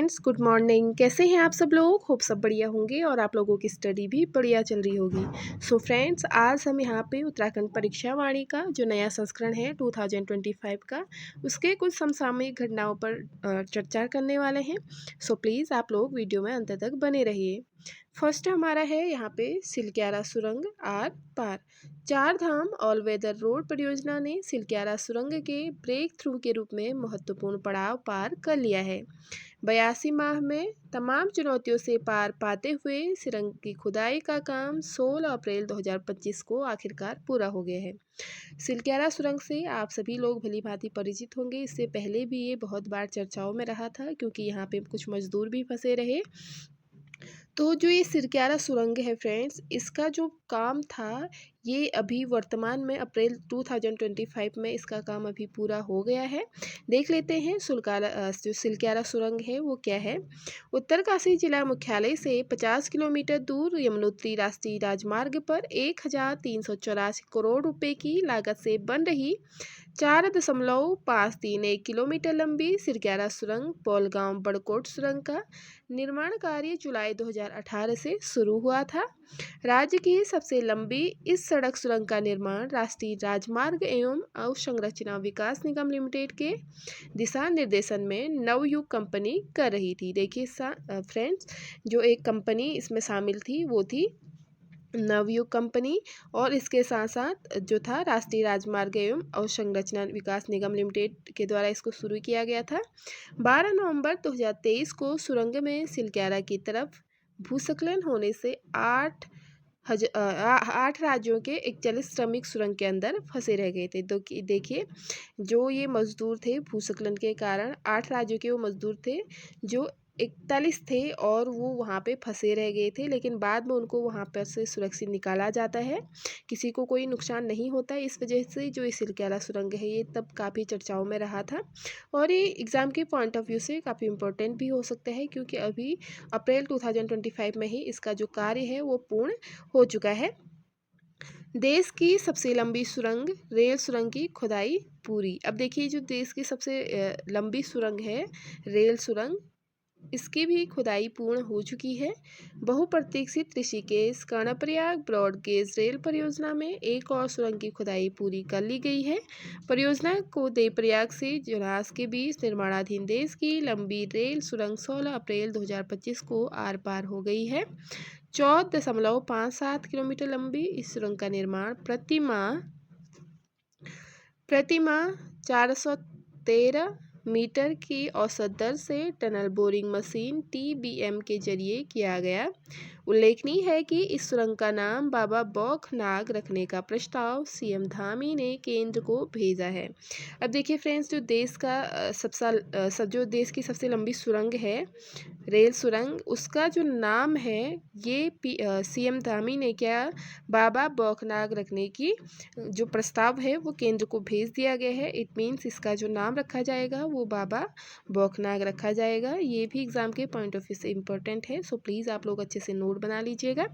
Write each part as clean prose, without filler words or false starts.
Friends, good morning. कैसे हैं आप सब लोग? होप सब बढ़िया होंगे और आप लोगों की स्टडी भी बढ़िया चल रही होगी। सो फ्रेंड्स, आज हम यहाँ पे उत्तराखंड परीक्षा वाणी का जो नया संस्करण है 2025 का, उसके कुछ समसामयिक घटनाओं पर चर्चा करने वाले हैं। सो प्लीज़ आप लोग वीडियो में अंत तक बने रहिए। फर्स्ट हमारा है यहाँ पे सिलक्यारा सुरंग आर पार। चार धाम ऑल वेदर रोड परियोजना ने सिलक्यारा सुरंग के ब्रेक थ्रू के रूप में महत्वपूर्ण पड़ाव पार कर लिया है। 82 माह में तमाम चुनौतियों से पार पाते हुए सुरंग की खुदाई का काम 16 अप्रैल 2025 को आखिरकार पूरा हो गया है। सिलक्यारा सुरंग से आप सभी लोग भली भांति परिचित होंगे। इससे पहले भी ये बहुत बार चर्चाओं में रहा था, क्योंकि यहाँ पे कुछ मजदूर भी फंसे रहे। तो जो ये सिरक्यारा सुरंग है फ्रेंड्स, इसका जो काम था ये अभी वर्तमान में अप्रैल 2025 में इसका काम अभी पूरा हो गया है। देख लेते हैं जो सिलक्यारा सुरंग है वो क्या है। उत्तरकाशी जिला मुख्यालय से 50 किलोमीटर दूर यमुनोत्री राष्ट्रीय राजमार्ग पर 1384 करोड़ रुपए की लागत से बन रही 4.531 किलोमीटर लंबी सिरक्यारा सुरंग पोलगांव बड़कोट सुरंग का निर्माण कार्य जुलाई 2018 से शुरू हुआ था। राज्य की सबसे लंबी इस सड़क सुरंग का निर्माण राष्ट्रीय राजमार्ग एवं अवसंरचना विकास निगम लिमिटेड के दिशा निर्देशन में नवयुग कंपनी कर रही थी। देखिए फ्रेंड्स, जो एक कंपनी इसमें शामिल थी वो थी नवयुग कंपनी, और इसके साथ साथ जो था राष्ट्रीय राजमार्ग एवं अवसंरचना विकास निगम लिमिटेड के द्वारा इसको शुरू किया गया था। 12 नवंबर 2023 को सुरंग में सिलक्यारा की तरफ भूस्खलन होने से 8 राज्यों के 41 श्रमिक सुरंग के अंदर फंसे रह गए थे। तो देखिए, जो ये मजदूर थे भूस्खलन के कारण 8 राज्यों के वो मजदूर थे जो 41 थे और वो वहाँ पे फंसे रह गए थे, लेकिन बाद में उनको वहाँ पर से सुरक्षित निकाला जाता है। किसी को कोई नुकसान नहीं होता है। इस वजह से जो ये सिलक्यारा सुरंग है ये तब काफ़ी चर्चाओं में रहा था, और ये एग्ज़ाम के पॉइंट ऑफ व्यू से काफ़ी इम्पोर्टेंट भी हो सकता है, क्योंकि अभी अप्रैल 2025 में ही इसका जो कार्य है वो पूर्ण हो चुका है। देश की सबसे लंबी सुरंग रेल सुरंग की खुदाई पूरी। अब देखिए, जो देश की सबसे लंबी सुरंग है रेल सुरंग, इसकी भी खुदाई पूर्ण हो चुकी है। बहुप्रतीक्षित Rishikesh Karnaprayag broad gauge rail परियोजना में एक और सुरंग की खुदाई पूरी कर ली गई है। परियोजना को देवप्रयाग से जुनास के बीच निर्माणाधीन देश की लंबी रेल सुरंग 16 अप्रैल 2025 को आर पार हो गई है। 14.57 किलोमीटर लंबी इस सुरंग का निर्माण प्रति माह 413 मीटर की औसत दर से टनल बोरिंग मशीन TBM के जरिए किया गया। उल्लेखनीय है कि इस सुरंग का नाम बाबा बौखनाग रखने का प्रस्ताव CM धामी ने केंद्र को भेजा है। अब देखिए फ्रेंड्स, जो देश का जो देश की सबसे लंबी सुरंग है रेल सुरंग, उसका जो नाम है ये CM धामी ने क्या बाबा बौखनाग रखने की जो प्रस्ताव है वो केंद्र को भेज दिया गया है। इट मीन्स इसका जो नाम रखा जाएगा वो बाबा बौखनाग रखा जाएगा। ये भी एग्ज़ाम के पॉइंट ऑफ व्यू से इम्पोर्टेंट है। सो प्लीज़ आप लोग अच्छे से नोट बना लीजिएगा।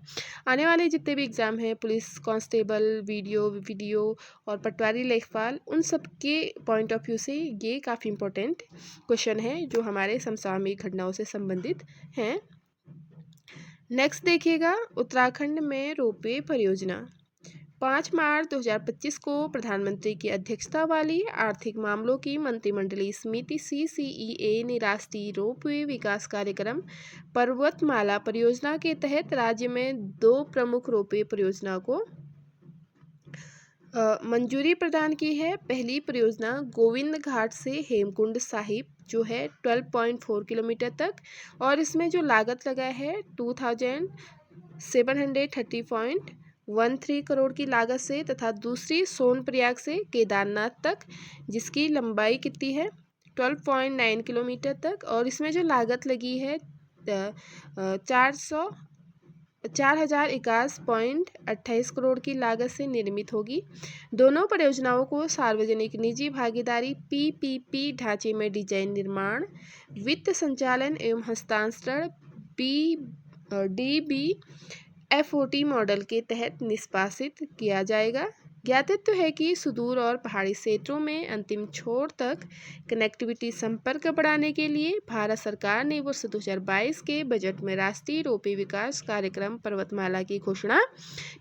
आने वाले जितने भी एग्ज़ाम हैं, पुलिस कांस्टेबल, वीडियो और पटवारी लेखपाल, उन सब के पॉइंट ऑफ व्यू से ये काफ़ी इम्पोर्टेंट क्वेश्चन है जो हमारे समसामयिक घटनाओं से संबंधित हैं। नेक्स्ट देखिएगा, उत्तराखंड में रोपवे परियोजना। 5 मार्च 2025 को प्रधानमंत्री की अध्यक्षता वाली आर्थिक मामलों की मंत्रिमंडलीय समिति CCEA ने राष्ट्रीय रोपवे विकास कार्यक्रम पर्वतमाला परियोजना के तहत राज्य में 2 प्रमुख रोपवे परियोजना को मंजूरी प्रदान की है। पहली परियोजना गोविंद घाट से हेमकुंड साहिब जो है 12.4 किलोमीटर तक, और इसमें जो लागत लगा है 2730.13 करोड़ की लागत से, तथा दूसरी सोनप्रयाग से केदारनाथ तक, जिसकी लंबाई कितनी है 12.9 किलोमीटर तक, और इसमें जो लागत लगी है 4021.28 करोड़ की लागत से निर्मित होगी। दोनों परियोजनाओं को सार्वजनिक निजी भागीदारी PPP ढांचे में डिजाइन, निर्माण, वित्त संचालन एवं हस्तांतरण DBFOT मॉडल के तहत निष्पादित किया जाएगा। ज्ञातित्व है कि सुदूर और पहाड़ी क्षेत्रों में अंतिम छोर तक कनेक्टिविटी संपर्क बढ़ाने के लिए भारत सरकार ने वर्ष 2022 के बजट में राष्ट्रीय रोपवे विकास कार्यक्रम पर्वतमाला की घोषणा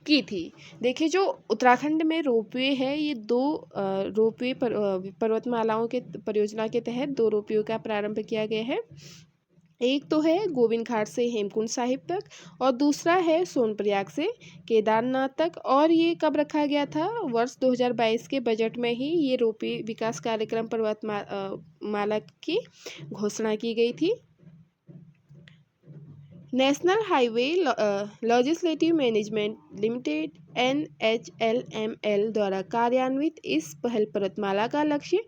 की थी। देखिए, जो उत्तराखंड में रोपवे है, ये दो रोपवे पर्वतमालाओं के परियोजना के तहत दो रोपवे का प्रारंभ किया गया है। एक तो है गोविंद घाट से हेमकुंड साहिब तक और दूसरा है सोनप्रयाग से केदारनाथ तक। और ये कब रखा गया था? वर्ष 2022 के बजट में ही ये रोपवे विकास कार्यक्रम पर्वतमाला की घोषणा की गई थी। National highway legislative management limited NHLML द्वारा कार्यान्वित इस पहल पर्वतमाला का लक्ष्य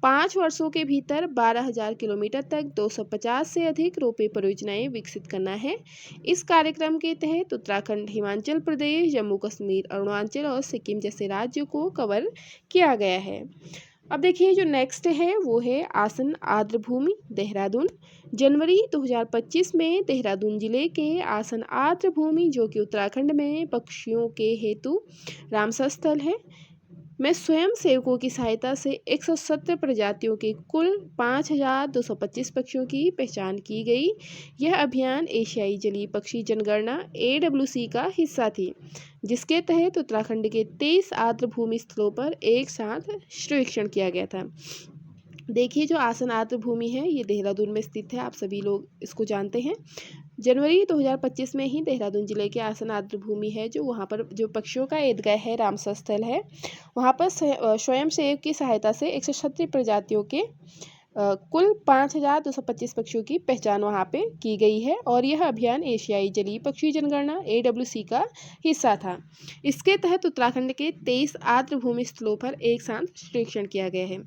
5 वर्षों के भीतर 12,000 किलोमीटर तक 250 से अधिक रोपवे परियोजनाएं विकसित करना है। इस कार्यक्रम के तहत उत्तराखंड, हिमाचल प्रदेश, जम्मू कश्मीर, अरुणाचल और सिक्किम जैसे राज्यों को कवर किया गया है। अब देखिए, जो नेक्स्ट है वो है आसन आर्द्रभूमि देहरादून। जनवरी 2025 में देहरादून जिले के आसन आर्द्रभूमि, जो कि उत्तराखंड में पक्षियों के हेतु रामसर स्थल है, में स्वयं सेवकों की सहायता से 170 प्रजातियों के कुल 5,225 पक्षियों की पहचान की गई। यह अभियान एशियाई जलीय पक्षी जनगणना AWC का हिस्सा थी, जिसके तहत उत्तराखंड के 23 आर्द्रभूमि स्थलों पर एक साथ सर्वेक्षण किया गया था। देखिए, जो आसन आर्द्रभूमि है ये देहरादून में स्थित है, आप सभी लोग इसको जानते हैं। जनवरी 2025 में ही देहरादून जिले के आसन आर्द्रभूमि है, जो वहाँ पर जो पक्षियों का ईदगाह है, रामसर स्थल है, वहाँ पर स्वयं सेवक की सहायता से 136 प्रजातियों के कुल 5,225 पक्षियों की पहचान वहाँ पे की गई है। और यह अभियान एशियाई जलीय पक्षी जनगणना AWC का हिस्सा था। इसके तहत उत्तराखंड के 23 आर्द्रभूमि स्थलों पर एक साथ सर्वेक्षण किया गया है।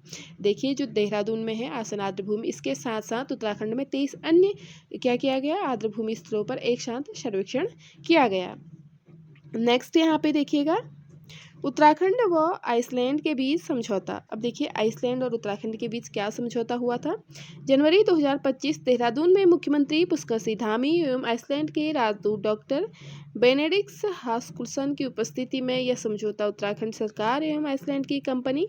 देखिए, जो देहरादून में है आसन आर्द्रभूमि, इसके साथ साथ उत्तराखंड में 23 अन्य क्या किया गया, आर्द्रभूमि स्थलों पर एक साथ सर्वेक्षण किया गया। नेक्स्ट यहाँ पे देखिएगा, उत्तराखंड व आइसलैंड के बीच समझौता। अब देखिए, आइसलैंड और उत्तराखंड के बीच क्या समझौता हुआ था? जनवरी 2025 देहरादून में मुख्यमंत्री पुष्कर सिंह धामी एवं आइसलैंड के राजदूत डॉक्टर बेनेडिक्स हास्कुल्सन की उपस्थिति में यह समझौता उत्तराखंड सरकार एवं आइसलैंड की कंपनी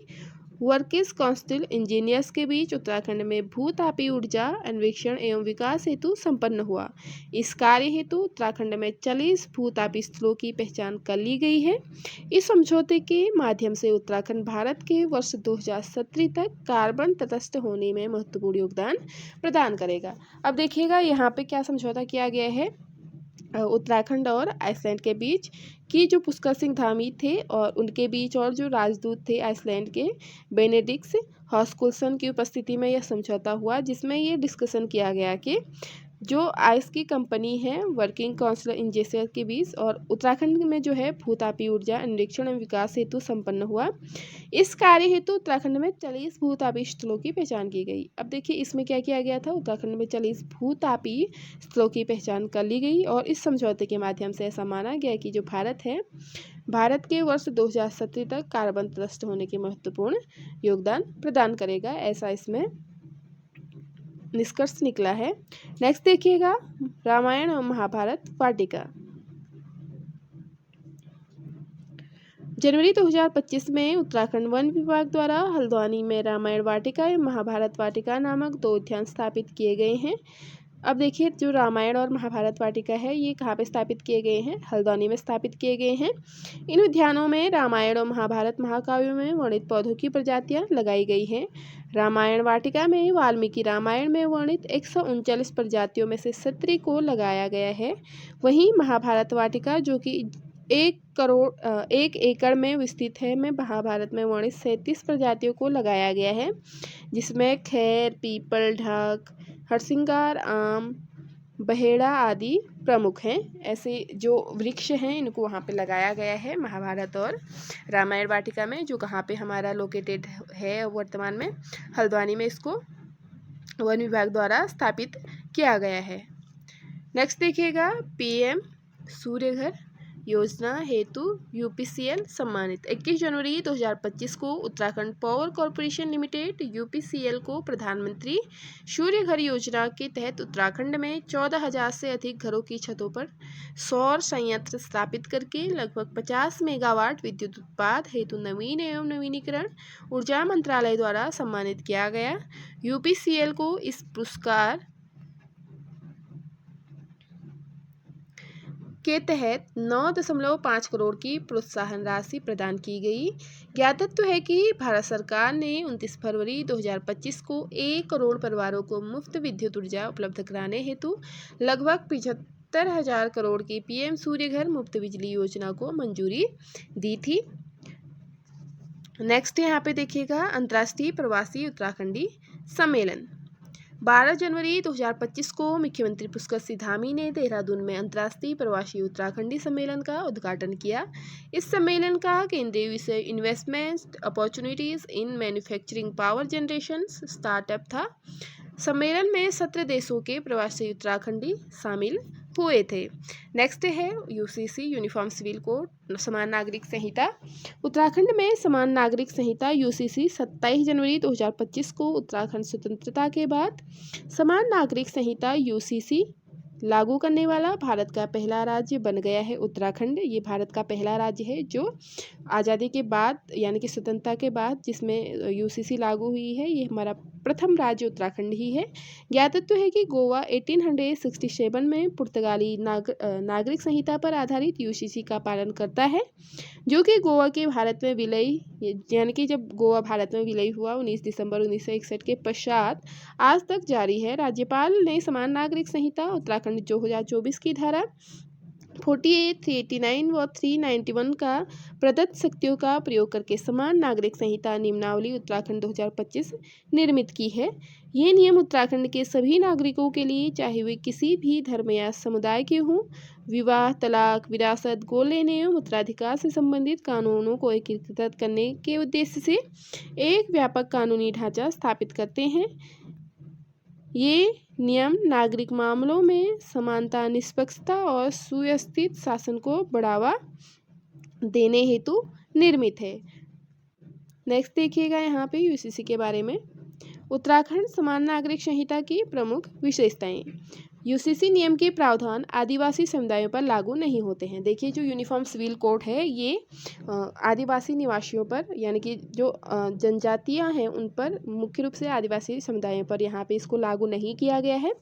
वर्किस काउंसिल इंजीनियर्स के बीच उत्तराखंड में भूतापीय ऊर्जा अन्वेषण एवं विकास हेतु संपन्न हुआ। इस कार्य हेतु उत्तराखंड में 40 भूतापीय स्थलों की पहचान कर ली गई है। इस समझौते के माध्यम से उत्तराखंड भारत के वर्ष 2070 तक कार्बन तटस्थ होने में महत्वपूर्ण योगदान प्रदान करेगा। अब देखिएगा, यहाँ पे क्या समझौता किया गया है उत्तराखंड और आइसलैंड के बीच, कि जो पुष्कर सिंह धामी थे और उनके बीच और जो राजदूत थे आइसलैंड के बेनेडिक्स हास्कुल्सन की उपस्थिति में यह समझौता हुआ, जिसमें ये डिस्कशन किया गया कि जो आइस की कंपनी है वर्किंग काउंसिल इंजीनियर के बीच और उत्तराखंड में जो है भूतापीय ऊर्जा अन्वेषण एवं विकास हेतु संपन्न हुआ। इस कार्य हेतु उत्तराखंड में 40 भूतापीय स्थलों की पहचान की गई। अब देखिए, इसमें क्या किया गया था, उत्तराखंड में 40 भूतापीय स्थलों की पहचान कर ली गई और इस समझौते के माध्यम से ऐसा माना गया कि जो भारत है, भारत के वर्ष 2070 तक कार्बन तटस्थ होने के महत्वपूर्ण योगदान प्रदान करेगा, ऐसा इसमें निष्कर्ष निकला है। नेक्स्ट देखिएगा, रामायण और महाभारत वाटिका। जनवरी 2025 में उत्तराखंड वन विभाग द्वारा हल्द्वानी में रामायण वाटिका एवं महाभारत वाटिका नामक 2 उद्यान स्थापित किए गए हैं। अब देखिए, जो रामायण और महाभारत वाटिका है ये कहाँ पे स्थापित किए गए हैं? हल्द्वानी में स्थापित किए गए हैं। इन उद्यानों में रामायण और महाभारत महाकाव्यों में वर्णित पौधों की प्रजातियां लगाई गई हैं। रामायण वाटिका में वाल्मीकि रामायण में वर्णित 139 प्रजातियों में से 17 को लगाया गया है। वहीं महाभारत वाटिका, जो कि 1 एकड़ में विस्तृत है, में महाभारत में वर्णित 37 प्रजातियों को लगाया गया है, जिसमें खैर, पीपल, ढाक, हरसिंगार, आम, बहेड़ा आदि प्रमुख हैं। ऐसे जो वृक्ष हैं इनको वहाँ पे लगाया गया है महाभारत और रामायण वाटिका में, जो कहाँ पे हमारा लोकेटेड है वर्तमान में, हल्द्वानी में इसको वन विभाग द्वारा स्थापित किया गया है। नेक्स्ट देखिएगा, PM सूर्य घर। योजना हेतु यूपीसीएल सम्मानित। 21 जनवरी 2025 को Uttarakhand power corporation limited UPCL को प्रधानमंत्री सूर्य घर योजना के तहत उत्तराखंड में 14,000 से अधिक घरों की छतों पर सौर संयंत्र स्थापित करके लगभग 50 मेगावाट विद्युत उत्पाद हेतु नवीन एवं नवीनीकरण ऊर्जा मंत्रालय द्वारा सम्मानित किया गया। यूपीसीएल को इस पुरस्कार के तहत 9.5 करोड़ की प्रोत्साहन राशि प्रदान की गई। ज्ञातव्य है कि भारत सरकार ने 29 फरवरी 2025 को 1 करोड़ परिवारों को मुफ्त विद्युत ऊर्जा उपलब्ध कराने हेतु लगभग 75,000 करोड़ की पीएम सूर्य घर मुफ्त बिजली योजना को मंजूरी दी थी। नेक्स्ट यहाँ पे देखिएगा अंतर्राष्ट्रीय प्रवासी उत्तराखंडी सम्मेलन। 12 जनवरी 2025 को मुख्यमंत्री पुष्कर सिंह धामी ने देहरादून में अंतर्राष्ट्रीय प्रवासी उत्तराखंडी सम्मेलन का उद्घाटन किया। इस सम्मेलन का केंद्रीय विषय investment opportunities in manufacturing power generation startup था। सम्मेलन में 17 देशों के प्रवासी उत्तराखंडी शामिल हुए थे। नेक्स्ट है यूसीसी यूनिफॉर्म सिविल कोड समान नागरिक संहिता। उत्तराखंड में समान नागरिक संहिता यूसीसी 27 जनवरी 2025 को उत्तराखंड स्वतंत्रता के बाद समान नागरिक संहिता यूसीसी लागू करने वाला भारत का पहला राज्य बन गया है। उत्तराखंड ये भारत का पहला राज्य है जो आज़ादी के बाद यानी कि स्वतंत्रता के बाद जिसमें यूसीसी लागू हुई है। ये हमारा प्रथम राज्य उत्तराखंड ही है। ज्ञातव्य है कि गोवा 1867 में पुर्तगाली नागरिक संहिता पर आधारित यूसीसी का पालन करता है, जो कि गोवा के भारत में विलय यानी कि जब गोवा भारत में विलय हुआ 19 दिसंबर 1961 के पश्चात आज तक जारी है। राज्यपाल ने समान नागरिक संहिता उत्तराखंड 2024 की धारा 48, 389 व 391 का प्रदत्त शक्तियों का प्रयोग करके समान नागरिक संहिता नियमावली उत्तराखंड 2025 निर्मित की है। ये नियम उत्तराखंड के सभी नागरिकों के लिए चाहे वे किसी भी धर्म या समुदाय के हों विवाह, तलाक, विरासत, गोद लेने एवं उत्तराधिकार से संबंधित कानूनों को एकीकृत करने के उद्देश्य से एक व्यापक कानूनी ढांचा स्थापित करते हैं। ये नियम नागरिक मामलों में समानता, निष्पक्षता और सुव्यवस्थित शासन को बढ़ावा देने हेतु निर्मित है। नेक्स्ट देखिएगा यहाँ पे यूसीसी के बारे में। उत्तराखंड समान नागरिक संहिता की प्रमुख विशेषताएं। यूसीसी नियम के प्रावधान आदिवासी समुदायों पर लागू नहीं होते हैं। देखिए जो यूनिफॉर्म सिविल कोड है ये आदिवासी निवासियों पर यानी कि जो जनजातियां हैं उन पर मुख्य रूप से आदिवासी समुदायों पर यहाँ पे इसको लागू नहीं किया गया है।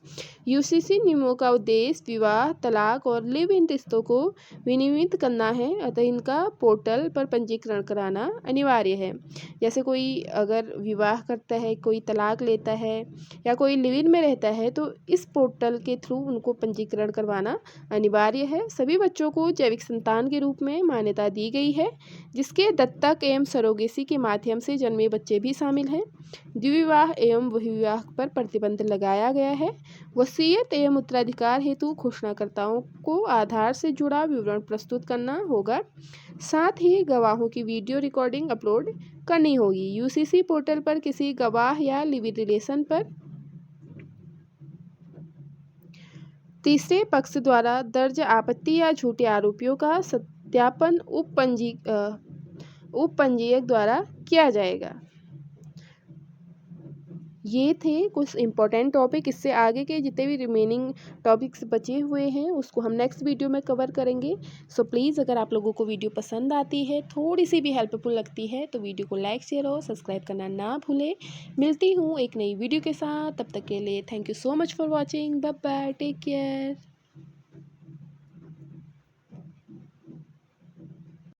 यूसीसी नियमों का उद्देश्य विवाह, तलाक और लिव इन रिश्तों को विनियमित करना है, अतः इनका पोर्टल पर पंजीकरण कराना अनिवार्य है। जैसे कोई अगर विवाह करता है, कोई तलाक लेता है या कोई लिव इन में रहता है तो इस पोर्टल के थ्रू उनको पंजीकरण करवाना अनिवार्य है। सभी बच्चों को जैविक संतान के रूप में मान्यता दी गई है, जिसके दत्तक एवं सरोगेसी के माध्यम से जन्मे बच्चे भी शामिल हैं। द्विविवाह एवं बहुविवाह पर प्रतिबंध लगाया गया है। वसीयत एवं उत्तराधिकार हेतु घोषणाकर्ताओं को आधार से जुड़ा विवरण प्रस्तुत करना होगा, साथ ही गवाहों की वीडियो रिकॉर्डिंग अपलोड करनी होगी। यूसीसी पोर्टल पर किसी गवाह या लिव-इन रिलेशन पर तीसरे पक्ष द्वारा दर्ज आपत्ति या झूठे आरोपों का सत्यापन उपपंजीयक द्वारा किया जाएगा। ये थे कुछ इम्पोर्टेंट टॉपिक। इससे आगे के जितने भी रिमेनिंग टॉपिक्स बचे हुए हैं उसको हम नेक्स्ट वीडियो में कवर करेंगे। सो प्लीज़ अगर आप लोगों को वीडियो पसंद आती है, थोड़ी सी भी हेल्पफुल लगती है तो वीडियो को लाइक, शेयर और सब्सक्राइब करना ना भूलें। मिलती हूँ एक नई वीडियो के साथ, तब तक के लिए thank you so much for watching. Bye bye, take care.